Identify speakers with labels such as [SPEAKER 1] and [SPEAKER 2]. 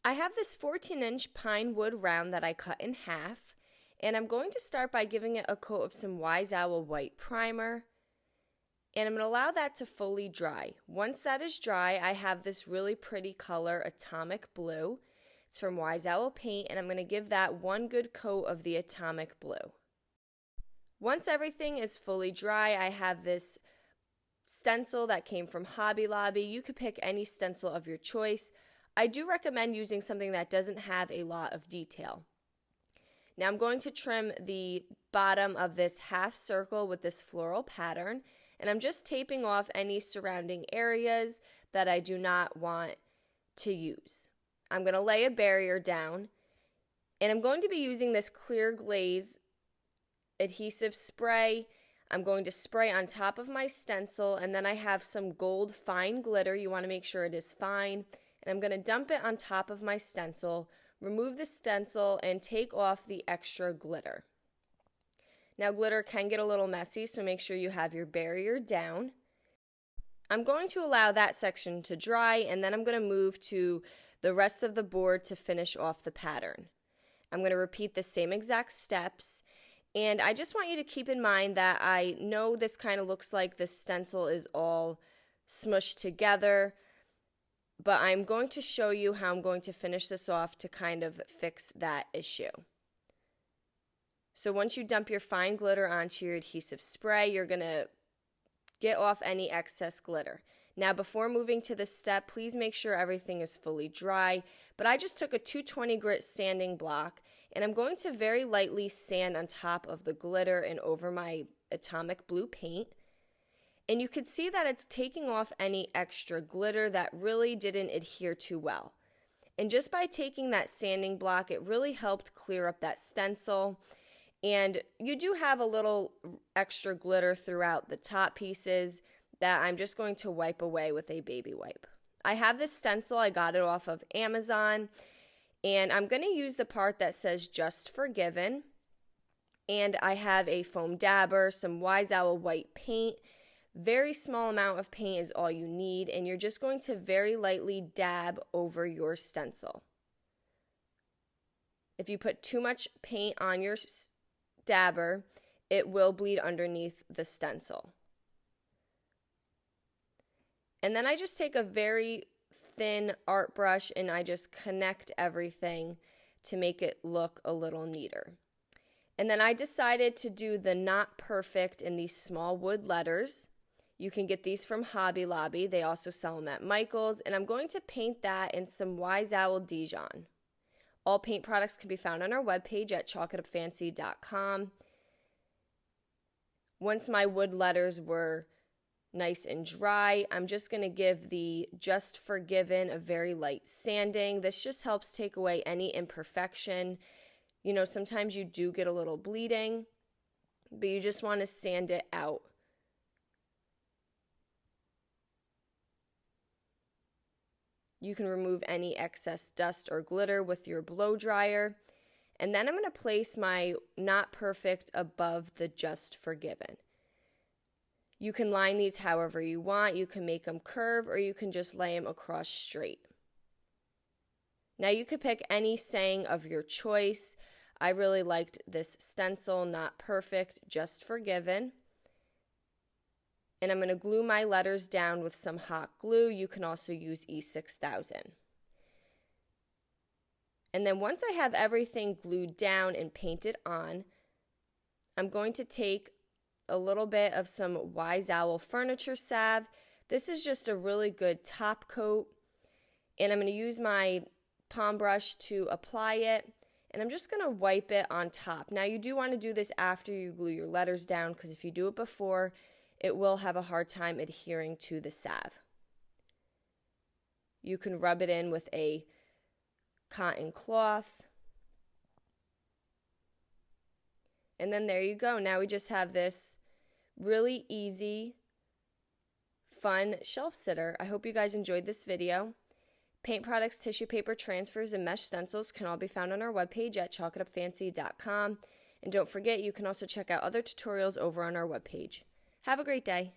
[SPEAKER 1] I have this 14-inch pine wood round that I cut in half, and I'm going to start by giving it a coat of some Wise Owl white primer, and I'm going to allow that to fully dry. Once that is dry, I have this really pretty color, Atomic Blue. It's from Wise Owl Paint, and I'm going to give that one good coat of the Atomic Blue. Once everything is fully dry, I have this stencil that came from Hobby Lobby. You could pick any stencil of your choice. I do recommend using something that doesn't have a lot of detail. Now I'm going to trim the bottom of this half circle with this floral pattern, and I'm just taping off any surrounding areas that I do not want to use. I'm going to lay a barrier down, and I'm going to be using this clear glaze adhesive spray. I'm going to spray on top of my stencil, and then I have some gold fine glitter. You want to make sure it is fine. And I'm going to dump it on top of my stencil, remove the stencil, and take off the extra glitter. Now, glitter can get a little messy, so make sure you have your barrier down. I'm going to allow that section to dry, and then I'm going to move to the rest of the board to finish off the pattern. I'm going to repeat the same exact steps. And I just want you to keep in mind that I know this kind of looks like the stencil is all smushed together, but I'm going to show you how I'm going to finish this off to kind of fix that issue. So once you dump your fine glitter onto your adhesive spray, you're going to get off any excess glitter. Now, before moving to this step, please make sure everything is fully dry. But I just took a 220 grit sanding block, and I'm going to very lightly sand on top of the glitter and over my Atomic Blue paint. And you can see that it's taking off any extra glitter that really didn't adhere too well. And just by taking that sanding block, it really helped clear up that stencil. And you do have a little extra glitter throughout the top pieces that I'm just going to wipe away with a baby wipe. I have this stencil, I got it off of Amazon, and I'm going to use the part that says Just Forgiven. And I have a foam dabber, some Wise Owl white paint. Very small amount of paint is all you need, and you're just going to very lightly dab over your stencil. If you put too much paint on your dabber, it will bleed underneath the stencil. And then I just take a very thin art brush and I just connect everything to make it look a little neater. And then I decided to do the Not Perfect in these small wood letters. You can get these from Hobby Lobby. They also sell them at Michael's. And I'm going to paint that in some Wise Owl Dijon. All paint products can be found on our webpage at chalkitupfancy.com. Once my wood letters were nice and dry, I'm just going to give the Just Forgiven a very light sanding. This just helps take away any imperfection. You know, sometimes you do get a little bleeding, but you just want to sand it out. You can remove any excess dust or glitter with your blow dryer. And then I'm going to place my Not Perfect above the Just Forgiven. You can line these however you want. You can make them curve, or you can just lay them across straight. Now you could pick any saying of your choice. I really liked this stencil, Not Perfect, Just Forgiven. And I'm going to glue my letters down with some hot glue. You can also use E6000. And then once I have everything glued down and painted on, I'm going to take a little bit of some Wise Owl furniture salve. This is just a really good top coat. And I'm going to use my palm brush to apply it. And I'm just going to wipe it on top. Now you do want to do this after you glue your letters down, because if you do it before, it will have a hard time adhering to the salve. You can rub it in with a cotton cloth. And then there you go. Now we just have this really easy, fun shelf sitter. I hope you guys enjoyed this video. Paint products, tissue paper, transfers, and mesh stencils can all be found on our webpage at chalkitupfancy.com. And don't forget, you can also check out other tutorials over on our webpage. Have a great day.